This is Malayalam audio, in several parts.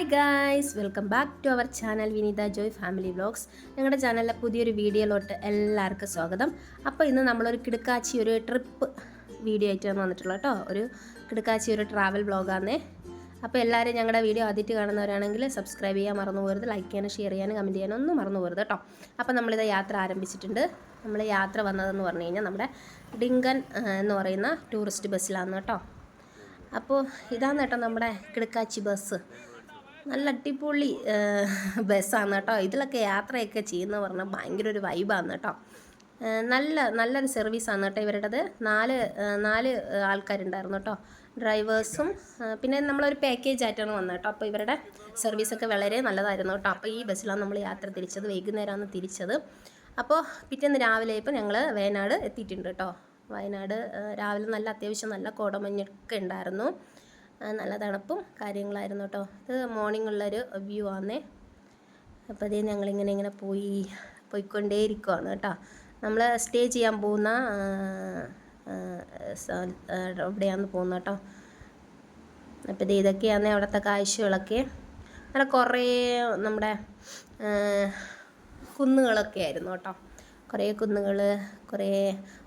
Hi guys, welcome back to our channel Vineetha Joy family vlogs. ഞങ്ങളുടെ ചാനലിലെ പുതിയൊരു വീഡിയോയിലോട്ട് എല്ലാവർക്കും സ്വാഗതം. അപ്പോൾ ഇന്ന് നമ്മളൊരു കിടക്കാച്ചി ഒരു ട്രിപ്പ് വീഡിയോ ആയിട്ടാണ് വന്നിട്ടുള്ളത് കേട്ടോ. ഒരു കിടക്കാച്ചി ഒരു ട്രാവൽ വ്ലോഗാന്നേ. അപ്പോൾ എല്ലാവരും ഞങ്ങളുടെ വീഡിയോ ആദ്യമായിട്ട് കാണുന്നവരാണെങ്കിൽ സബ്സ്ക്രൈബ് ചെയ്യാൻ മറന്നു പോകരുത്, ലൈക്ക് ചെയ്യാനും ഷെയർ ചെയ്യാനും കമൻറ്റ് ചെയ്യാനും ഒന്നും മറന്നു പോകരുത് കേട്ടോ. അപ്പോൾ നമ്മളിത് യാത്ര ആരംഭിച്ചിട്ടുണ്ട്. നമ്മൾ യാത്ര വന്നതെന്ന് പറഞ്ഞു കഴിഞ്ഞാൽ നമ്മുടെ ഡിങ്കൻ എന്ന് പറയുന്ന ടൂറിസ്റ്റ് ബസ്സിലാണ് കേട്ടോ. അപ്പോൾ ഇതാണ് കേട്ടോ നമ്മുടെ കിടക്കാച്ചി ബസ്. നല്ല അടിപൊളി ബസ്സാണ് കേട്ടോ. ഇതിലൊക്കെ യാത്രയൊക്കെ ചെയ്യുന്ന പറഞ്ഞാൽ ഭയങ്കര ഒരു വൈബാണ് കേട്ടോ. നല്ലൊരു സർവീസാണ് കേട്ടോ ഇവരുടേത്. നാല് ആൾക്കാരുണ്ടായിരുന്നു കേട്ടോ, ഡ്രൈവേഴ്സും. പിന്നെ നമ്മളൊരു പാക്കേജ് ആയിട്ടാണ് വന്നത് കേട്ടോ. അപ്പോൾ ഇവരുടെ സർവീസൊക്കെ വളരെ നല്ലതായിരുന്നു കേട്ടോ. അപ്പോൾ ഈ ബസ്സിലാണ് നമ്മൾ യാത്ര തിരിച്ചത്. വൈകുന്നേരമാണ് തിരിച്ചത്. അപ്പോൾ പിറ്റേന്ന് രാവിലെ ഇപ്പോൾ ഞങ്ങൾ വയനാട് എത്തിയിട്ടുണ്ട് കേട്ടോ. വയനാട് രാവിലെ നല്ല അത്യാവശ്യം നല്ല കോടമഞ്ഞൊക്കെ ഉണ്ടായിരുന്നു. നല്ല തണുപ്പും കാര്യങ്ങളായിരുന്നു കേട്ടോ. ഇത് മോർണിംഗ് ഉള്ളൊരു വ്യൂ ആണേ. അപ്പോൾ അതേ ഞങ്ങളിങ്ങനെ പോയിക്കൊണ്ടേയിരിക്കുവാണ് കേട്ടോ. നമ്മൾ സ്റ്റേ ചെയ്യാൻ പോകുന്ന എവിടെയാണെന്ന് പോകുന്നത് കേട്ടോ. അപ്പോൾ ഇതൊക്കെയാണ് അവിടുത്തെ കാഴ്ചകളൊക്കെ. നല്ല കുറേ നമ്മുടെ കുന്നുകളൊക്കെ ആയിരുന്നു കേട്ടോ. കുറേ കുന്നുകൾ, കുറേ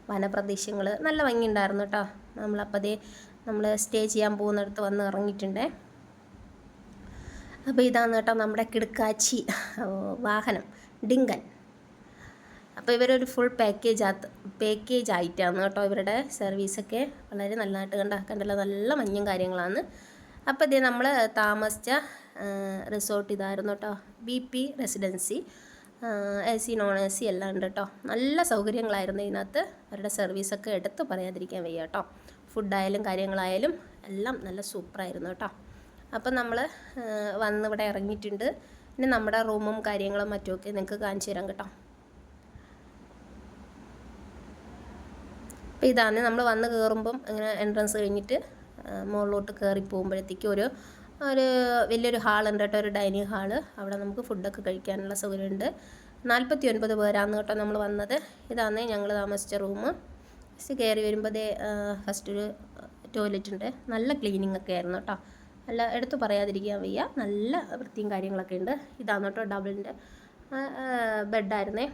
വനപ്രദേശങ്ങൾ, നല്ല ഭംഗിയുണ്ടായിരുന്നു കേട്ടോ. നമ്മൾ സ്റ്റേ ചെയ്യാൻ പോകുന്നിടത്ത് വന്ന് ഇറങ്ങിയിട്ടുണ്ടേ. അപ്പോൾ ഇതാണ് കേട്ടോ നമ്മുടെ കിടക്കാച്ചി വാഹനം ഡിങ്കൻ. അപ്പോൾ ഇവരൊരു ഫുൾ പാക്കേജ് ആയിട്ടാണ് കേട്ടോ ഇവരുടെ സർവീസൊക്കെ. വളരെ നല്ലതായിട്ട് കണ്ടല്ലോ, നല്ല മഞ്ഞും കാര്യങ്ങളാണ്. അപ്പോൾ ഇതേ നമ്മൾ താമസിച്ച റിസോർട്ട് ഇതായിരുന്നു കേട്ടോ, BP residency. AC non AC എല്ലാം ഉണ്ട് കേട്ടോ. നല്ല സൗകര്യങ്ങളായിരുന്നു ഇതിനകത്ത്. അവരുടെ സർവീസൊക്കെ എടുത്ത് പറയാതിരിക്കാൻ വയ്യ കേട്ടോ. ഫുഡായാലും കാര്യങ്ങളായാലും എല്ലാം നല്ല സൂപ്പറായിരുന്നു കേട്ടോ. അപ്പം നമ്മൾ ഇവിടെ ഇറങ്ങിയിട്ടുണ്ട്. പിന്നെ നമ്മുടെ റൂമും കാര്യങ്ങളും മറ്റുമൊക്കെ നിങ്ങൾക്ക് കാണിച്ചു തരാം കേട്ടോ. അപ്പോൾ ഇതാണ് നമ്മൾ വന്ന് കയറുമ്പം ഇങ്ങനെ എൻട്രൻസ് കഴിഞ്ഞിട്ട് മുകളിലോട്ട് കയറി പോകുമ്പോഴത്തേക്കും ഒരു വലിയൊരു ഹാളുണ്ട് കേട്ടോ, ഒരു ഡൈനിങ് ഹാള്. അവിടെ നമുക്ക് ഫുഡൊക്കെ കഴിക്കാനുള്ള സൗകര്യമുണ്ട്. 49 പേരാണ് കേട്ടോ നമ്മൾ വന്നത്. ഇതാണ് ഞങ്ങൾ താമസിച്ച റൂം. കയറി വരുമ്പോൾ ഫസ്റ്റ് ഒരു ടോയ്ലറ്റ് ഉണ്ട്. നല്ല ക്ലീനിങ് ഒക്കെ ആയിരുന്നു കേട്ടോ. നല്ല എടുത്തു പറയാതിരിക്കാൻ വയ്യ, നല്ല വൃത്തിയും കാര്യങ്ങളൊക്കെ ഉണ്ട്. ഇതാണ് കേട്ടോ ഡബിളിൻ്റെ ബെഡായിരുന്നേ.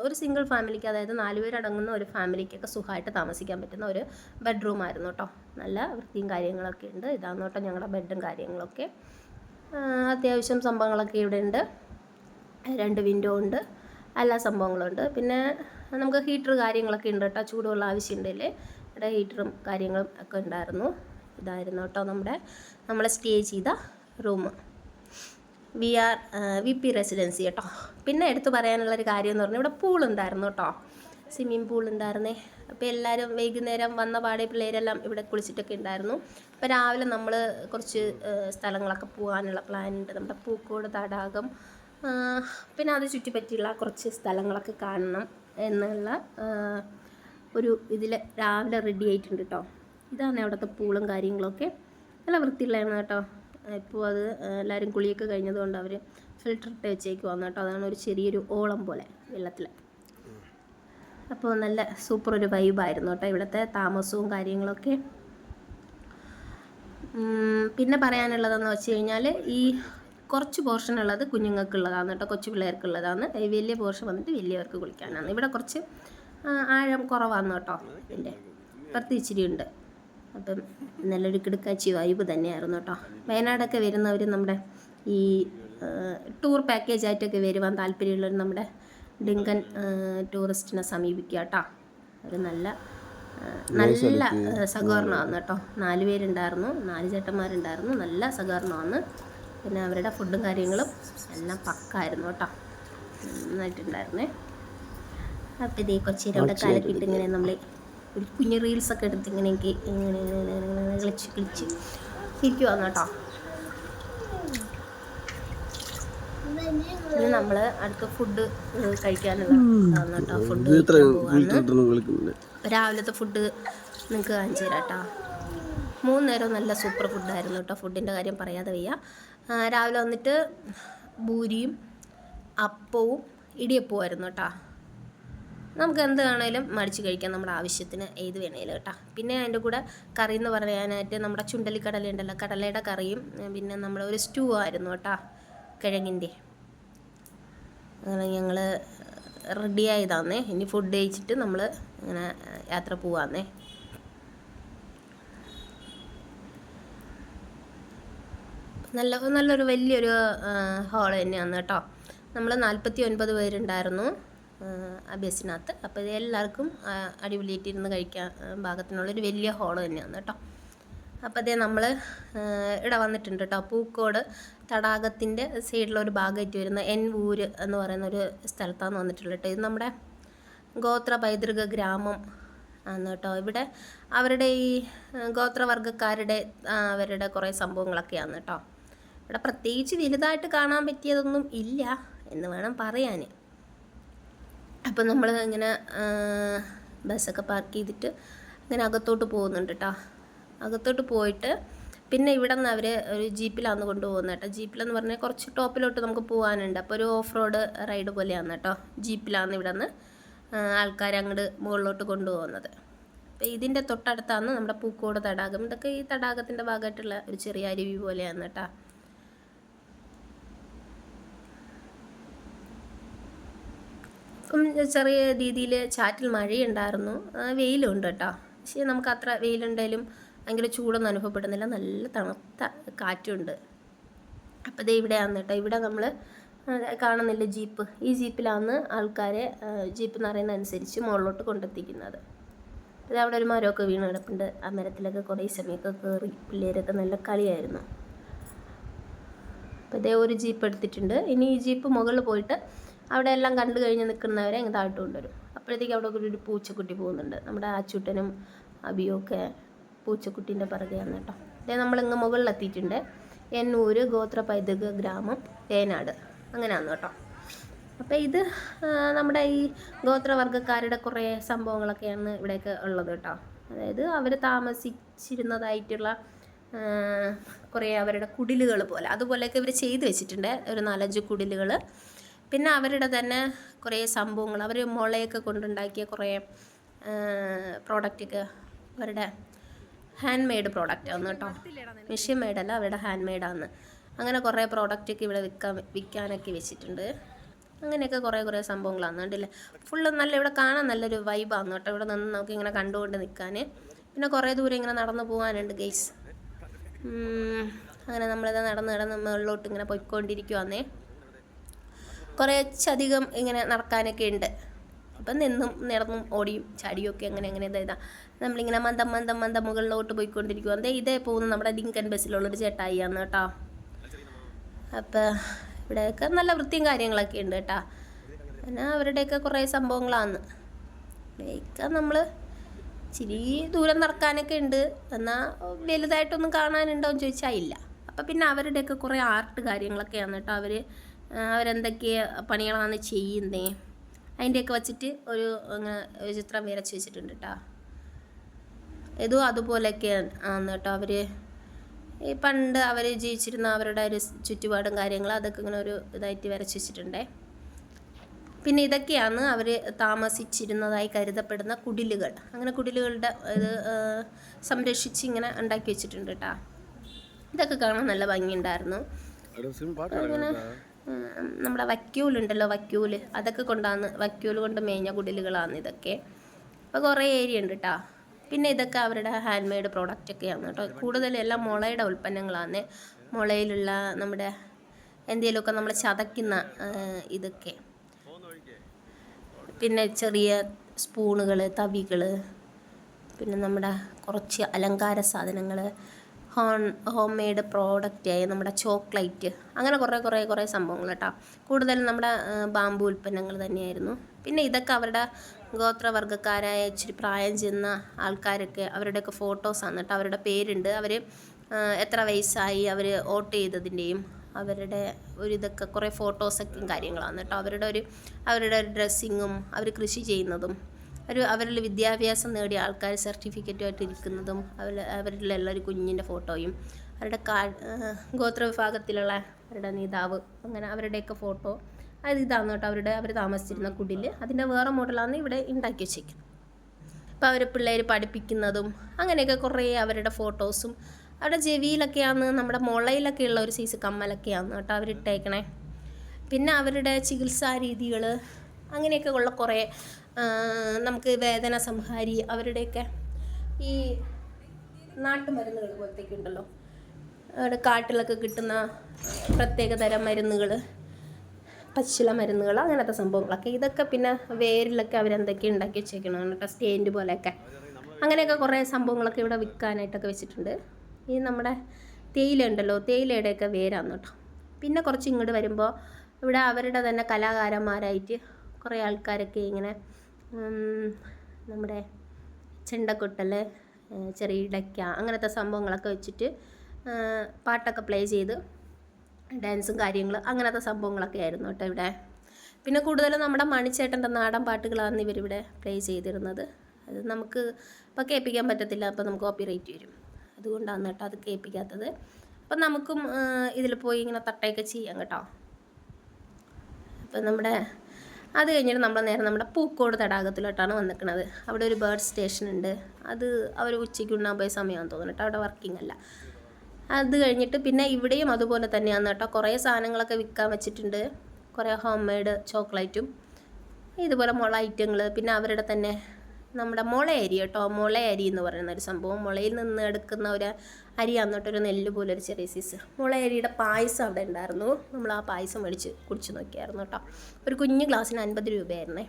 ഒരു സിംഗിൾ ഫാമിലിക്ക്, അതായത് 4 പേരടങ്ങുന്ന ഒരു ഫാമിലിക്കൊക്കെ സുഖമായിട്ട് താമസിക്കാൻ പറ്റുന്ന ഒരു ബെഡ്റൂം ആയിരുന്നു കേട്ടോ. നല്ല വൃത്തിയും കാര്യങ്ങളൊക്കെ ഉണ്ട്. ഇതാണ് കേട്ടോ ഞങ്ങളുടെ ബെഡും കാര്യങ്ങളൊക്കെ. അത്യാവശ്യം സംഭവങ്ങളൊക്കെ ഇവിടെ ഉണ്ട്. 2 വിൻഡോ ഉണ്ട്, എല്ലാ സംഭവങ്ങളും ഉണ്ട്. പിന്നെ നമുക്ക് ഹീറ്റർ കാര്യങ്ങളൊക്കെ ഉണ്ട് കേട്ടോ. ചൂടുള്ള ആവശ്യമുണ്ടല്ലേ, ഇവിടെ ഹീറ്ററും കാര്യങ്ങളും ഒക്കെ ഉണ്ടായിരുന്നു. ഇതായിരുന്നു കേട്ടോ നമ്മൾ സ്റ്റേ ചെയ്ത റൂം. VP റെസിഡൻസി കേട്ടോ. പിന്നെ എടുത്തു പറയാനുള്ളൊരു കാര്യം എന്ന് പറഞ്ഞാൽ ഇവിടെ പൂളുണ്ടായിരുന്നു കേട്ടോ, സ്വിമ്മിങ് പൂൾ ഉണ്ടായിരുന്നേ. അപ്പോൾ എല്ലാവരും വൈകുന്നേരം വന്ന പാടെ പിള്ളേരെല്ലാം ഇവിടെ കുളിച്ചിട്ടൊക്കെ ഉണ്ടായിരുന്നു. അപ്പോൾ രാവിലെ നമ്മൾ കുറച്ച് സ്ഥലങ്ങളൊക്കെ പോകാനുള്ള പ്ലാനുണ്ട്. നമ്മുടെ പൂക്കോട് തടാകം, പിന്നെ അത് ചുറ്റിപ്പറ്റിയുള്ള കുറച്ച് സ്ഥലങ്ങളൊക്കെ കാണണം എന്നുള്ള ഒരു ഇതിൽ രാവിലെ റെഡി ആയിട്ടുണ്ട് കേട്ടോ. ഇതാണ് അവിടുത്തെ പൂളും കാര്യങ്ങളൊക്കെ. നല്ല വൃത്തിയുള്ളതാണ് കേട്ടോ. ഇപ്പോൾ അത് എല്ലാവരും കുളിയൊക്കെ കഴിഞ്ഞതുകൊണ്ട് അവർ ഫിൽറ്റർ ഇട്ട് വെച്ചേക്ക് വന്നു കേട്ടോ. അതാണ് ഒരു ചെറിയൊരു ഓളം പോലെ വെള്ളത്തിൽ. അപ്പോൾ നല്ല സൂപ്പർ ഒരു വൈബായിരുന്നു കേട്ടോ ഇവിടുത്തെ താമസവും കാര്യങ്ങളൊക്കെ. പിന്നെ പറയാനുള്ളതെന്ന് വെച്ച് കഴിഞ്ഞാൽ ഈ കുറച്ച് പോർഷൻ ഉള്ളത് കുഞ്ഞുങ്ങൾക്കുള്ളതാണ് കേട്ടോ, കൊച്ചു പിള്ളേർക്കുള്ളതാണ്. വലിയ പോർഷൻ വന്നിട്ട് വലിയവർക്ക് കുളിക്കാനാണ്. ഇവിടെ കുറച്ച് ആഴം കുറവാണ് കേട്ടോ ഇതിൻ്റെ, ഇച്ചിരി ഉണ്ട്. അപ്പം നല്ലൊരു കിടക്കാച്ചി വൈബ് തന്നെയായിരുന്നു കേട്ടോ. വയനാടൊക്കെ വരുന്നവർ നമ്മുടെ ഈ ടൂർ പാക്കേജ് ആയിട്ടൊക്കെ വരുവാൻ താല്പര്യമുള്ളവർ നമ്മുടെ ഡിങ്കൻ ടൂറിസ്റ്റിനെ സമീപിക്കുക കേട്ടോ. ഒരു നല്ല സഹകരണമാണ് കേട്ടോ. 4 പേരുണ്ടായിരുന്നു, 4 ചേട്ടന്മാരുണ്ടായിരുന്നു. നല്ല സഹകരണമാണ്. പിന്നെ അവരുടെ ഫുഡും കാര്യങ്ങളും എല്ലാം പക്കായിരുന്നു കേട്ടോ, നന്നായിട്ടുണ്ടായിരുന്നേ. അപ്പോൾ ഇതേ കൊച്ചിയിൽ അവിടെ കലക്കിയിട്ട് ഇങ്ങനെ നമ്മൾ ഒരു കുഞ്ഞ് റീൽസൊക്കെ എടുത്ത് ഇങ്ങനെ കളിച്ച് ഇരിക്കുവാന്ന് കേട്ടോ. പിന്നെ നമ്മൾ അടുത്ത ഫുഡ് കഴിക്കാനുള്ള കേട്ടോ. രാവിലത്തെ ഫുഡ് നിങ്ങൾക്ക് കാണിച്ചു തരാം കേട്ടോ. 3 നേരം നല്ല സൂപ്പർ ഫുഡായിരുന്നു കേട്ടോ. ഫുഡിൻ്റെ കാര്യം പറയാതെ വയ്യ. രാവിലെ വന്നിട്ട് പൂരിയും അപ്പവും ഇടിയപ്പവും ആയിരുന്നു കേട്ടോ. നമുക്ക് എന്ത് വേണേലും മടിച്ച് കഴിക്കാം, നമ്മുടെ ആവശ്യത്തിന് ഏത് വേണേലും കേട്ടോ. പിന്നെ അതിൻ്റെ കൂടെ കറി എന്ന് പറയാനായിട്ട് നമ്മുടെ ചുണ്ടലിക്കടല ഉണ്ടല്ലോ, കടലയുടെ കറിയും പിന്നെ നമ്മുടെ ഒരു സ്റ്റൂ ആയിരുന്നു കേട്ടോ, കിഴങ്ങിൻ്റെ. അങ്ങനെ ഞങ്ങൾ റെഡി ആയതാന്നേ. ഇനി ഫുഡ് കഴിച്ചിട്ട് നമ്മൾ ഇങ്ങനെ യാത്ര പോവാന്നേ. നല്ലൊരു വലിയൊരു ഹാൾ തന്നെയാണ് കേട്ടോ. നമ്മൾ 49 പേരുണ്ടായിരുന്നു ആ ബസ്സിനകത്ത്. അപ്പോൾ ഇത് എല്ലാവർക്കും അടിപൊളിയായിട്ടിരുന്ന് കഴിക്കാൻ പാകത്തിനുള്ളൊരു വലിയ ഹാള് തന്നെയാണ് കേട്ടോ. അപ്പോൾ അതേ നമ്മൾ ഇവിടെ വന്നിട്ടുണ്ട് കേട്ടോ. പൂക്കോട് തടാകത്തിൻ്റെ സൈഡിലൊരു ഭാഗമായിട്ട് വരുന്ന ഊര് എന്ന് പറയുന്നൊരു സ്ഥലത്താണ് വന്നിട്ടുള്ളത് കേട്ടോ. ഇത് നമ്മുടെ ഗോത്ര പൈതൃക ഗ്രാമം ആണ് കേട്ടോ. ഇവിടെ അവരുടെ ഈ ഗോത്രവർഗ്ഗക്കാരുടെ അവരുടെ കുറേ സംഭവങ്ങളൊക്കെയാണ് കേട്ടോ. ഇവിടെ പ്രത്യേകിച്ച് വലുതായിട്ട് കാണാൻ പറ്റിയതൊന്നും ഇല്ല എന്ന് വേണം പറയാൻ. അപ്പം നമ്മൾ ഇങ്ങനെ ബസ്സൊക്കെ പാർക്ക് ചെയ്തിട്ട് ഇങ്ങനെ അകത്തോട്ട് പോകുന്നുണ്ട് കേട്ടോ. അകത്തോട്ട് പോയിട്ട് പിന്നെ ഇവിടെ നിന്ന് അവർ ഒരു ജീപ്പിലാണ് കൊണ്ടുപോകുന്നത് കേട്ടോ. ജീപ്പിലെന്ന് പറഞ്ഞാൽ കുറച്ച് ടോപ്പിലോട്ട് നമുക്ക് പോകാനുണ്ട്. അപ്പോൾ ഒരു ഓഫ് റോഡ് റൈഡ് പോലെയാണ് കേട്ടോ. ജീപ്പിലാണ് ഇവിടെ നിന്ന് ആൾക്കാർ അങ്ങോട്ട് മുകളിലോട്ട് കൊണ്ടുപോകുന്നത്. അപ്പോൾ ഇതിൻ്റെ തൊട്ടടുത്താണ് നമ്മുടെ പൂക്കോട് തടാകം. ഇതൊക്കെ ഈ തടാകത്തിൻ്റെ ഭാഗമായിട്ടുള്ള ഒരു ചെറിയ അരുവി പോലെയാണ് കേട്ടോ. ഇപ്പം ചെറിയ രീതിയിൽ ചാറ്റിൽ മഴയുണ്ടായിരുന്നു, വെയിലുണ്ട് കേട്ടോ. പക്ഷേ നമുക്ക് അത്ര വെയിലുണ്ടെങ്കിലും ഭയങ്കര ചൂടൊന്നും അനുഭവപ്പെടുന്നില്ല, നല്ല തണുത്ത കാറ്റുണ്ട്. അപ്പോൾ ഇത് ഇവിടെയാണ് കേട്ടോ. ഇവിടെ നമ്മൾ കാണുന്നില്ല ജീപ്പ്, ഈ ജീപ്പിലാണ് ആൾക്കാരെ ജീപ്പ് എന്ന് പറയുന്ന അനുസരിച്ച് മുകളിലോട്ട് കൊണ്ടെത്തിക്കുന്നത്. ഇത് അവിടെ ഒരു മരമൊക്കെ വീണ് കിടപ്പുണ്ട്. ആ മരത്തിലൊക്കെ കുറേ സമയമൊക്കെ കയറി പിള്ളേരൊക്കെ നല്ല കളിയായിരുന്നു. അപ്പോൾ ഇതേ ഒരു ജീപ്പ് എടുത്തിട്ടുണ്ട്. ഇനി ഈ ജീപ്പ് മുകളിൽ പോയിട്ട് അവിടെ എല്ലാം കണ്ടു കഴിഞ്ഞ് നിൽക്കുന്നവരെ അങ്ങ് താഴ്ത്തു കൊണ്ടുവരും. അപ്പോഴത്തേക്ക് അവിടെ ഒരു പൂച്ചക്കുട്ടി പോകുന്നുണ്ട്. നമ്മുടെ ആച്ചൂട്ടനും അബിയും ഒക്കെ പൂച്ചക്കുട്ടീൻ്റെ പിറകെയാണ് കേട്ടോ. അതേ നമ്മളിങ്ങ് മുകളിലെത്തിയിട്ടുണ്ട്. എന്നൂര് ഗോത്ര പൈതൃക ഗ്രാമം വേനാട് അങ്ങനെയാണ് കേട്ടോ. അപ്പോൾ ഇത് നമ്മുടെ ഈ ഗോത്രവർഗ്ഗക്കാരുടെ കുറേ സംഭവങ്ങളൊക്കെയാണ് ഇവിടെയൊക്കെ ഉള്ളത് കേട്ടോ. അതായത് അവർ താമസിച്ചിരുന്നതായിട്ടുള്ള കുറേ അവരുടെ കുടിലുകൾ പോലെ അതുപോലെയൊക്കെ ഇവർ ചെയ്തു വെച്ചിട്ടുണ്ട്, ഒരു 4-5 കുടിലുകൾ. പിന്നെ അവരുടെ തന്നെ കുറേ സംഭവങ്ങൾ, അവർ മുളയൊക്കെ കൊണ്ടുണ്ടാക്കിയ കുറേ പ്രോഡക്റ്റൊക്കെ അവരുടെ ഹാൻഡ് മെയ്ഡ് പ്രോഡക്റ്റാണ് കേട്ടോ. മെഷീൻ മെയ്ഡല്ല, അവരുടെ ഹാൻഡ് മെയ്ഡാണ്. അങ്ങനെ കുറേ പ്രോഡക്റ്റൊക്കെ ഇവിടെ വിൽക്കാനൊക്കെ വെച്ചിട്ടുണ്ട്. അങ്ങനെയൊക്കെ കുറേ സംഭവങ്ങളാണ് കണ്ടില്ലേ. ഫുള്ള് നല്ല ഇവിടെ കാണാൻ നല്ലൊരു വൈബാണ് കേട്ടോ. ഇവിടെ നിന്ന് നമുക്ക് ഇങ്ങനെ കണ്ടുകൊണ്ട് നിൽക്കാൻ. പിന്നെ കുറേ ദൂരം ഇങ്ങനെ നടന്നു പോകാനുണ്ട് ഗൈസ്. അങ്ങനെ നമ്മളിത് നടന്ന് മുകളിലോട്ട് ഇങ്ങനെ പോയിക്കൊണ്ടിരിക്കുവാന്നേ. കുറച്ചധികം ഇങ്ങനെ നടക്കാനൊക്കെ ഉണ്ട്. അപ്പം നിന്നും നടന്നും ഓടിയും ചാടിയും ഒക്കെ അങ്ങനെ ഇതാ നമ്മളിങ്ങനെ മന്ദം മുകളിലോട്ട് പോയിക്കൊണ്ടിരിക്കുക. ഇതേ പോകുന്ന നമ്മുടെ ലിങ്കൻ ബസ്സിലുള്ളൊരു ചേട്ടായിയാണ് കേട്ടോ. അപ്പം ഇവിടെയൊക്കെ നല്ല വൃത്തിയും കാര്യങ്ങളൊക്കെ ഉണ്ട് കേട്ടോ. പിന്നെ അവരുടെയൊക്കെ കുറേ സംഭവങ്ങളാണ്. ഇവിടെയൊക്കെ നമ്മൾ ഇച്ചിരി ദൂരം നടക്കാനൊക്കെ ഉണ്ട്, എന്നാൽ വലുതായിട്ടൊന്നും കാണാനുണ്ടോ എന്ന് ചോദിച്ചാൽ ഇല്ല. അപ്പം പിന്നെ അവരുടെയൊക്കെ കുറേ ആർട്ട് കാര്യങ്ങളൊക്കെയാണ് കേട്ടോ. അവരെന്തൊക്കെ പണികളാണ് ചെയ്യുന്നത് അതിൻ്റെയൊക്കെ വച്ചിട്ട് ഒരു ചിത്രം വരച്ച് വെച്ചിട്ടുണ്ട് കേട്ടോ. ഇതും അതുപോലെയൊക്കെ ആണ് കേട്ടോ. അവർ ഈ പണ്ട് അവർ ജീവിച്ചിരുന്ന അവരുടെ ഒരു ചുറ്റുപാടും കാര്യങ്ങളും അതൊക്കെ ഇങ്ങനെ ഒരു ഇതായിട്ട് വരച്ച് വെച്ചിട്ടുണ്ടേ. പിന്നെ ഇതൊക്കെയാണ് അവർ താമസിച്ചിരുന്നതായി കരുതപ്പെടുന്ന കുടിലുകൾ. അങ്ങനെ കുടിലുകളുടെ ഇത് സംരക്ഷിച്ച് ഇങ്ങനെ ഉണ്ടാക്കി വെച്ചിട്ടുണ്ട് കേട്ടോ. ഇതൊക്കെ കാണാൻ നല്ല ഭംഗിയുണ്ടായിരുന്നു. അങ്ങനെ നമ്മുടെ വക്യൂലുണ്ടല്ലോ, വക്യൂല് അതൊക്കെ കൊണ്ടാണ്, വക്യൂല് കൊണ്ട് മേഞ്ഞ കുടിലുകളാണ് ഇതൊക്കെ. അപ്പോൾ കുറേ ഏരിയ ഉണ്ട് കേട്ടോ. പിന്നെ ഇതൊക്കെ അവരുടെ ഹാൻഡ് മെയ്ഡ് പ്രോഡക്റ്റൊക്കെയാണ് കേട്ടോ. കൂടുതലും എല്ലാം മുളയുടെ ഉൽപ്പന്നങ്ങളാണ്. മുളയിലുള്ള നമ്മുടെ എന്തെങ്കിലുമൊക്കെ നമ്മൾ ചതയ്ക്കുന്ന ഇതൊക്കെ. പിന്നെ ചെറിയ സ്പൂണുകൾ, തവികൾ, പിന്നെ നമ്മുടെ കുറച്ച് അലങ്കാര സാധനങ്ങൾ, ഹോം മെയ്ഡ് പ്രോഡക്റ്റായ നമ്മുടെ ചോക്ലേറ്റ്, അങ്ങനെ കുറേ സംഭവങ്ങൾ കേട്ടോ. കൂടുതലും നമ്മുടെ ബാമ്പു ഉൽപ്പന്നങ്ങൾ തന്നെയായിരുന്നു. പിന്നെ ഇതൊക്കെ അവരുടെ ഗോത്രവർഗ്ഗക്കാരായ ഇച്ചിരി പ്രായം ചെന്ന ആൾക്കാരൊക്കെ അവരുടെയൊക്കെ ഫോട്ടോസാണ് കേട്ടോ. അവരുടെ പേരുണ്ട്, അവർ എത്ര വയസ്സായി, അവർ വോട്ട് ചെയ്തതിൻ്റെയും അവരുടെ ഇതൊക്കെ കുറേ ഫോട്ടോസൊക്കെയും കാര്യങ്ങളാണ് കേട്ടോ. അവരുടെ ഡ്രസ്സിങ്ങും അവർ കൃഷി ചെയ്യുന്നതും അവരിൽ വിദ്യാഭ്യാസം നേടിയ ആൾക്കാർ സർട്ടിഫിക്കറ്റുമായിട്ട് ഇരിക്കുന്നതും അവരിലുള്ള ഒരു കുഞ്ഞിൻ്റെ ഫോട്ടോയും അവരുടെ ഗോത്ര വിഭാഗത്തിലുള്ള അവരുടെ നേതാവ് അങ്ങനെ അവരുടെയൊക്കെ ഫോട്ടോ അത് ഇതാണ് കേട്ടോ അവർ താമസിച്ചിരുന്ന കുടിൽ. അതിൻ്റെ വേറെ മോഡലാണ് ഇവിടെ ഉണ്ടാക്കി വെച്ചേക്കുന്നത്. അപ്പോൾ അവർ പിള്ളേർ പഠിപ്പിക്കുന്നതും അങ്ങനെയൊക്കെ കുറേ അവരുടെ ഫോട്ടോസും അവരുടെ ചെവിയിലൊക്കെയാണ് നമ്മുടെ മുളയിലൊക്കെയുള്ള ഒരു സൈസ് കമ്മലൊക്കെയാണ് കേട്ടോ അവരിട്ടേക്കണേ. പിന്നെ അവരുടെ ചികിത്സാ രീതികൾ അങ്ങനെയൊക്കെ ഉള്ള കുറേ നമുക്ക് വേദന സംഹാരി അവരുടെയൊക്കെ ഈ നാട്ടുമരുന്നുകൾ പോലത്തേക്ക് ഉണ്ടല്ലോ, അവിടെ കാട്ടിലൊക്കെ കിട്ടുന്ന പ്രത്യേക തരം മരുന്നുകൾ, പച്ചില മരുന്നുകൾ, അങ്ങനത്തെ സംഭവങ്ങളൊക്കെ. ഇതൊക്കെ പിന്നെ വേരിലൊക്കെ അവരെന്തൊക്കെ ഉണ്ടാക്കി വെച്ചേക്കണം കേട്ടോ, സ്റ്റേൻഡ് പോലെയൊക്കെ. അങ്ങനെയൊക്കെ കുറേ സംഭവങ്ങളൊക്കെ ഇവിടെ വിൽക്കാനായിട്ടൊക്കെ വെച്ചിട്ടുണ്ട്. ഈ നമ്മുടെ തേയില ഉണ്ടല്ലോ, തേയിലയുടെയൊക്കെ വേരാണ് കേട്ടോ. പിന്നെ കുറച്ച് ഇങ്ങോട്ട് വരുമ്പോൾ ഇവിടെ അവരുടെ തന്നെ കലാകാരന്മാരായിട്ട് കുറേ ആൾക്കാരൊക്കെ ഇങ്ങനെ നമ്മുടെ ചെണ്ടക്കൊട്ടൽ, ചെറിയ ഇടയ്ക്ക, അങ്ങനത്തെ സംഭവങ്ങളൊക്കെ വെച്ചിട്ട് പാട്ടൊക്കെ പ്ലേ ചെയ്ത് ഡാൻസും കാര്യങ്ങൾ അങ്ങനത്തെ സംഭവങ്ങളൊക്കെ ആയിരുന്നു കേട്ടോ ഇവിടെ. പിന്നെ കൂടുതലും നമ്മുടെ മണിച്ചേട്ടൻ്റെ നാടൻ പാട്ടുകളാണ് ഇവരിവിടെ പ്ലേ ചെയ്തിരുന്നത്. അത് നമുക്ക് ഇപ്പോൾ കേൾപ്പിക്കാൻ പറ്റത്തില്ല, അപ്പോൾ നമുക്ക് കോപ്പിറൈറ്റ് വരും. അതുകൊണ്ടാണ് കേട്ടോ അത് കേൾപ്പിക്കാത്തത്. അപ്പം നമുക്കും ഇതിൽ പോയി ഇങ്ങനെ തട്ടയൊക്കെ ചെയ്യാം കേട്ടോ. അപ്പം നമ്മുടെ അത് കഴിഞ്ഞിട്ട് നമ്മൾ നേരെ നമ്മുടെ പൂക്കോട് തടാകത്തിലോട്ടാണ് വന്നിരിക്കുന്നത്. അവിടെ ഒരു ബേർഡ് സ്റ്റേഷൻ ഉണ്ട്. അത് അവർ ഉച്ചയ്ക്ക് ഉണ്ണാൻ പോയ സമയമാണെന്ന് തോന്നുന്നു കേട്ടോ, അവിടെ വർക്കിംഗ് അല്ല. അത് കഴിഞ്ഞിട്ട് പിന്നെ ഇവിടെയും അതുപോലെ തന്നെയാണ് കേട്ടോ, കുറേ സാധനങ്ങളൊക്കെ വിൽക്കാൻ വെച്ചിട്ടുണ്ട്. കുറേ ഹോം മെയ്ഡ് ചോക്ലേറ്റും ഇതുപോലെ മുള ഐറ്റങ്ങൾ. പിന്നെ അവരുടെ തന്നെ നമ്മുടെ മുള അരി കേട്ടോ, മുള അരി എന്ന് പറയുന്ന ഒരു സംഭവം, മുളയിൽ നിന്ന് എടുക്കുന്ന ഒരു അരിയാന്ന് കേട്ടോ, ഒരു നെല്ല് പോലെ ഒരു ചെറിയ സൈസ് മുള അരിയുടെ പായസം അവിടെ ഉണ്ടായിരുന്നു. നമ്മൾ ആ പായസം മേടിച്ച് കുടിച്ച് നോക്കിയായിരുന്നു കേട്ടോ. ഒരു കുഞ്ഞ് ഗ്ലാസ്സിന് 50 രൂപയായിരുന്നേ.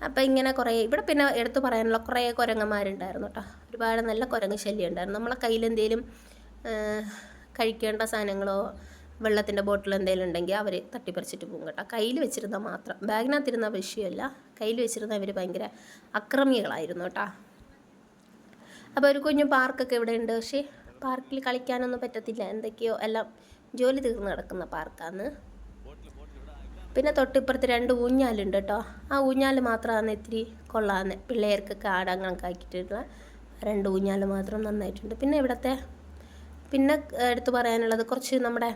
അപ്പോൾ ഇങ്ങനെ കുറേ ഇവിടെ പിന്നെ എടുത്തു പറയാനുള്ള കുറേ കുരങ്ങന്മാരുണ്ടായിരുന്നു കേട്ടോ. ഒരുപാട് നല്ല കുരങ്ങ് ശല്യം ഉണ്ടായിരുന്നു. നമ്മളെ കയ്യിലെന്തെങ്കിലും കഴിക്കേണ്ട സാധനങ്ങളോ വെള്ളത്തിൻ്റെ ബോട്ടിൽ എന്തെങ്കിലും ഉണ്ടെങ്കിൽ അവർ തട്ടിപ്പറിച്ചിട്ട് പോകും കേട്ടോ. കയ്യിൽ വെച്ചിരുന്നാൽ മാത്രം, ബാഗിനകത്തിരുന്ന വിഷയമല്ല, കയ്യിൽ വെച്ചിരുന്ന ഇവർ ഭയങ്കര അക്രമികളായിരുന്നു കേട്ടോ. അപ്പോൾ ഒരു കുഞ്ഞു പാർക്കൊക്കെ ഇവിടെ ഉണ്ട്. പക്ഷേ പാർക്കിൽ കളിക്കാനൊന്നും പറ്റത്തില്ല, എന്തൊക്കെയോ എല്ലാം ജോലി തീർന്ന് കിടക്കുന്ന പാർക്കാണ്. പിന്നെ തൊട്ടിപ്പുറത്ത് 2 ഊഞ്ഞാലുണ്ട് കേട്ടോ. ആ ഊഞ്ഞാൽ മാത്രമാണ് ഇത്തിരി കൊള്ളാന്ന്, പിള്ളേർക്കൊക്കെ ആടാൻ കണക്കാക്കിയിട്ടുള്ള 2 ഊഞ്ഞാൽ മാത്രം നന്നായിട്ടുണ്ട്. പിന്നെ ഇവിടുത്തെ പിന്നെ എടുത്തു പറയാനുള്ളത് കുറച്ച് നമ്മുടെ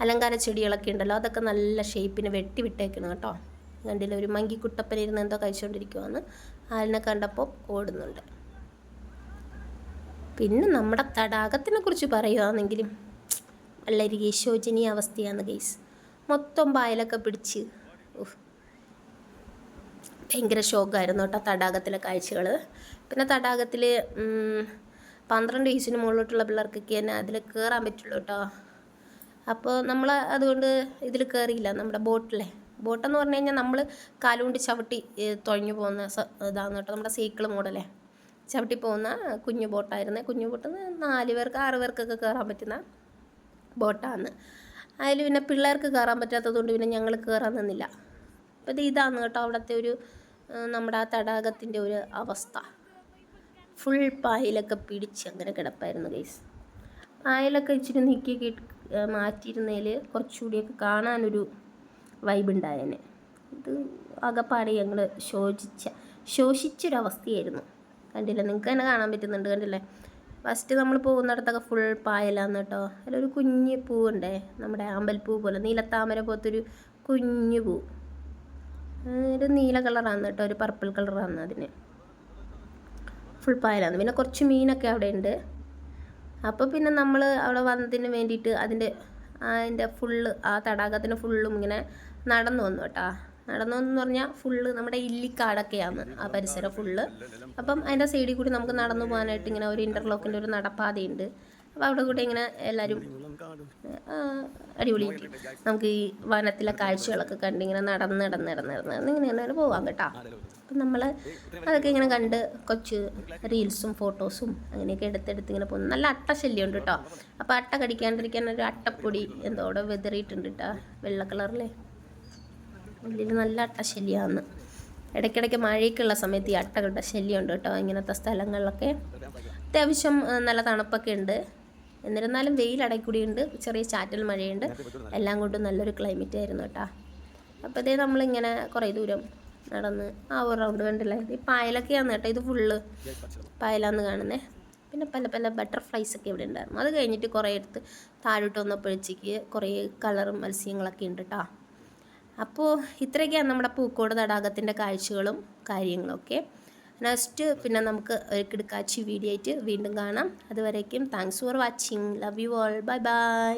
അലങ്കാര ചെടികളൊക്കെ ഉണ്ടല്ലോ, അതൊക്കെ നല്ല ഷേപ്പിന് വെട്ടി വിട്ടേക്കണം കേട്ടോ. കണ്ടില്ല, ഒരു മങ്കിക്കുട്ടപ്പനിരുന്ന് എന്തോ കഴിച്ചുകൊണ്ടിരിക്കുവാന്ന്, അതിനെ കണ്ടപ്പോൾ ഓടുന്നുണ്ട്. പിന്നെ നമ്മുടെ തടാകത്തിനെ കുറിച്ച് പറയുകയാണെങ്കിലും വളരെ ശോചനീയ അവസ്ഥയാണ് ഗൈസ്. മൊത്തം പായലൊക്കെ പിടിച്ച് ഭയങ്കര ഷോക്കായിരുന്നു കേട്ടോ തടാകത്തിലെ കാഴ്ചകൾ. പിന്നെ തടാകത്തിൽ 12 വയസ്സിന് മുകളിലോട്ടുള്ള പിള്ളേർക്കൊക്കെ തന്നെ അതിൽ കയറാൻ പറ്റുള്ളൂ കേട്ടോ. അപ്പോൾ നമ്മൾ അതുകൊണ്ട് ഇതിൽ കയറിയില്ല. നമ്മുടെ ബോട്ടെന്ന് പറഞ്ഞു കഴിഞ്ഞാൽ നമ്മൾ കാലുകൊണ്ട് ചവിട്ടി തുഴഞ്ഞു പോകുന്ന ഇതാണ് കേട്ടോ, നമ്മുടെ സൈക്കിൾ മോഡലേ ചവിട്ടി പോകുന്ന കുഞ്ഞു ബോട്ടായിരുന്നു. കുഞ്ഞു ബോട്ടിൽ 4 പേർക്ക് 6 പേർക്കൊക്കെ കയറാൻ പറ്റുന്ന ബോട്ടാണ്. അതിൽ പിന്നെ പിള്ളേർക്ക് കയറാൻ പറ്റാത്തതുകൊണ്ട് പിന്നെ ഞങ്ങൾ കയറാൻ നിന്നില്ല. അപ്പോൾ ഇതാണ് കേട്ടോ അവിടുത്തെ ഒരു നമ്മുടെ ആ തടാകത്തിൻ്റെ ഒരു അവസ്ഥ. ഫുൾ പായലൊക്കെ പിടിച്ച് അങ്ങനെ കിടപ്പായിരുന്നു ഗൈസ്. പായലൊക്കെ ഇച്ചിരി നീക്കി മാറ്റിയിരുന്നതിൽ കുറച്ചുകൂടിയൊക്കെ കാണാനൊരു വൈബ് ഉണ്ടായേനെ. ഇത് ആകെപ്പാടെ ഞങ്ങൾ ശോഷിച്ചൊരവസ്ഥയായിരുന്നു. കണ്ടില്ല, നിങ്ങൾക്ക് തന്നെ കാണാൻ പറ്റുന്നുണ്ട്, കണ്ടില്ലേ. ഫസ്റ്റ് നമ്മൾ പോകുന്നിടത്തൊക്കെ ഫുൾ പായലാന്ന് കേട്ടോ. അതിലൊരു കുഞ്ഞ് പൂവുണ്ടേ, നമ്മുടെ അമ്പൽപ്പൂ പോലെ, നീലത്താമര പോലത്തൊരു കുഞ്ഞു പൂ, ഒരു നീല കളറാണ് കേട്ടോ, ഒരു പർപ്പിൾ കളറാണ് അതിന്. ഫുൾ പായലാണ്. പിന്നെ കുറച്ച് മീനൊക്കെ അവിടെ ഉണ്ട്. അപ്പോൾ പിന്നെ നമ്മൾ അവിടെ വന്നതിന് വേണ്ടിയിട്ട് അതിൻ്റെ ഫുള്ള് ആ തടാകത്തിന് ഫുള്ളും ഇങ്ങനെ നടന്നു വന്നു കേട്ടോ. നടന്നു വന്നു പറഞ്ഞാൽ ഫുള്ള് നമ്മുടെ ഇല്ലിക്കാടൊക്കെയാണ് ആ പരിസരം ഫുള്ള്. അപ്പം അതിൻ്റെ സൈഡിൽ കൂടി നമുക്ക് നടന്നു പോകാനായിട്ട് ഇങ്ങനെ ഒരു ഇൻ്റർലോക്കിൻ്റെ ഒരു നടപ്പാതയുണ്ട്. അപ്പോൾ അവിടെ കൂടെ ഇങ്ങനെ എല്ലാവരും അടിപൊളിയായിട്ട് നമുക്ക് ഈ വനത്തിലെ കാഴ്ചകളൊക്കെ കണ്ട് ഇങ്ങനെ നടന്ന് ഇങ്ങനെ പോകാം കേട്ടോ. അപ്പം നമ്മൾ അതൊക്കെ ഇങ്ങനെ കണ്ട് കുറച്ച് റീൽസും ഫോട്ടോസും അങ്ങനെയൊക്കെ എടുത്തെടുത്ത് ഇങ്ങനെ പോകുന്നു. നല്ല അട്ടശല്യം ഉണ്ട് കേട്ടോ. അപ്പോൾ അട്ട കടിക്കാണ്ടിരിക്കാൻ ഒരു അട്ടപ്പൊടി എന്തോ അവിടെ വെതറിയിട്ടുണ്ട് കേട്ടോ, വെള്ള കളറിലെ. വലിയ നല്ല അട്ടശല്യമാണ്. ഇടയ്ക്കിടയ്ക്ക് മഴയൊക്കെയുള്ള സമയത്ത് ഈ അട്ടകളുടെ ശല്യമുണ്ട് കേട്ടോ ഇങ്ങനത്തെ സ്ഥലങ്ങളിലൊക്കെ. അത്യാവശ്യം നല്ല തണുപ്പൊക്കെ ഉണ്ട്, എന്നിരുന്നാലും വെയിലടക്കൂടിയുണ്ട്, ചെറിയ ചാറ്റൽ മഴയുണ്ട്, എല്ലാം കൊണ്ടും നല്ലൊരു ക്ലൈമറ്റ് ആയിരുന്നു കേട്ടോ. അപ്പോൾ ഇതേ നമ്മളിങ്ങനെ കുറേ ദൂരം നടന്ന് ആ ഒരു റൗണ്ട് കണ്ടില്ലേ. ഈ പായലൊക്കെയാണ് കേട്ടോ, ഇത് ഫുള്ള് പായലാന്ന് കാണുന്നേ. പിന്നെ പല പല ബട്ടർഫ്ലൈസ് ഒക്കെ ഇവിടെ ഉണ്ടായിരുന്നു. അത് കഴിഞ്ഞിട്ട് കുറേ എടുത്ത് താഴോട്ട് വന്നപ്പോഴത്തേക്ക് കുറേ കളറും മത്സ്യങ്ങളൊക്കെ ഉണ്ട് കേട്ടോ. അപ്പോൾ ഇത്രയൊക്കെയാണ് നമ്മുടെ പൂക്കോട് തടാകത്തിൻ്റെ കാഴ്ചകളും കാര്യങ്ങളൊക്കെ. നെക്സ്റ്റ് പിന്നെ നമുക്ക് ഒരു കിടക്കാച്ചി വീഡിയോ ആയിട്ട് വീണ്ടും കാണാം. അതുവരേക്കും thanks for watching. Love you all. Bye bye.